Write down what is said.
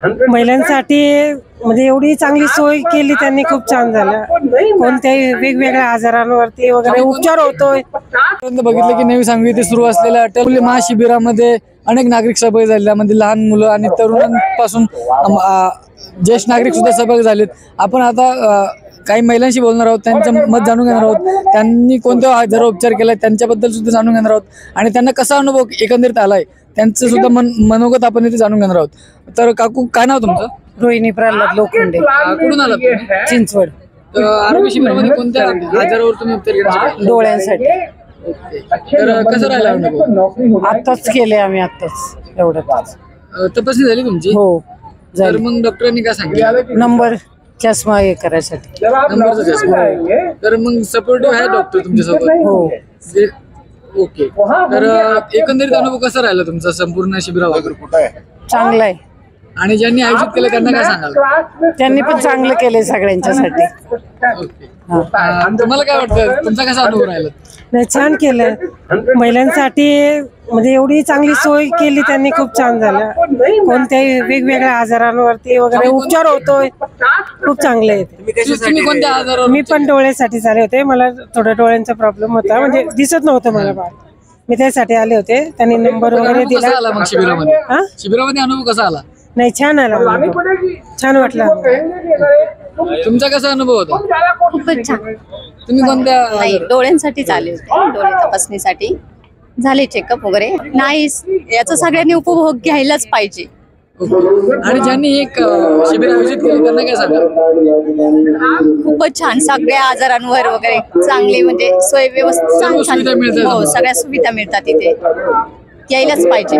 महिलांसाठी म्हणजे एवढी चांगली सोय केली त्यांनी, खूप छान झालं. कोणत्याही वेगवेगळ्या आजारांवरती वगैरे उपचार होतोय. बघितलं की नवी सांगवी येथे सुरू असलेल्या अटल महाशिबिरामध्ये अनेक नागरिक सहभागी झाले. त्यामध्ये लहान मुलं आणि तरुणांपासून ज्येष्ठ नागरिक सुद्धा सहभागी झालेत. आपण आता काही महिलांशी बोलणार आहोत, त्यांचं मत जाणून घेणार आहोत. त्यांनी कोणत्या आजारावर उपचार केलाय त्यांच्याबद्दल सुद्धा जाणून घेणार आहोत आणि त्यांना कसा अनुभव एकंदरीत आलाय त्यांचं सुद्धा मनोगत आपण इथे जाणून घेणार आहोत. तर काकू, काय नाव तुमचं? रोहिणी प्रल्हाद लोखंडे, कुठून आलात तुम्ही? चिंचवड. आरोग्य शिबिरामध्ये कोणत्या आजारावर तुम्ही उपचार केला? डोळ्यांसाठी. तर कसं राहिला अनुभव? आत्ताच केले आम्ही, आत्ताच एवढं. तपासणी झाली तुमची? हो तर झाली. मग डॉक्टरांनी काय सांगितलं? नंबर चष्मा हे करायसाठी. नंबरचा चष्मा. तर मग सपोर्टिव्ह आहे डॉक्टर तुमच्यासोबत? हो. ओके. तर एकंदरीत अनुभव कसा राहिला तुमचा संपूर्ण शिबिरावर? चांगलं आहे. आणि ज्यांनी आयोजित केलं त्यांना काय सांगाल? त्यांनी पण चांगलं केलंय सगळ्यांच्यासाठी. तुम्हाला काय वाटतं, तुमचा कसा अनुभव राहिला? नाही, छान केलं. महिलांसाठी म्हणजे एवढी चांगली सोय केली त्यांनी, खूप छान झालं. कोणत्याही वेगवेगळ्या आजारांवरती वगैरे उपचार होतोय, खूप चांगले आहे. तुम्ही कोणत्या आजारावर? मी पण डोळ्यासाठी झाले होते. मला थोडा डोळ्यांचा प्रॉब्लेम होता, म्हणजे दिसत नव्हतं मला बाळ. मी त्यासाठी आले होते. त्यांनी नंबर वगैरे दिला. कसा आला मग शिबिरामध्ये? शिबिरामध्ये अनुभव कसा आला? नाही, छान आला. छान वाटलं. तुमचा कसा अनुभव होता? खूपच छान. तुम्ही कोणत्या? नाही, डोळ्यांसाठीच आले होते, डोळे तपासणीसाठी. झाले चेकअप वगैरे. नाही, याचा सगळ्यांनी उपभोग घ्यायलाच पाहिजे. आणि ज्यांनी एक शिबिर आयोजित केलं त्यांना काय सांगा? खूपच छान. सगळ्या आजारांवर वगैरे चांगली म्हणजे सोय व्यवस्थित छान. सुविधा मिळतात. हो, सगळ्या सुविधा मिळतात इथे. यायलाच पाहिजे.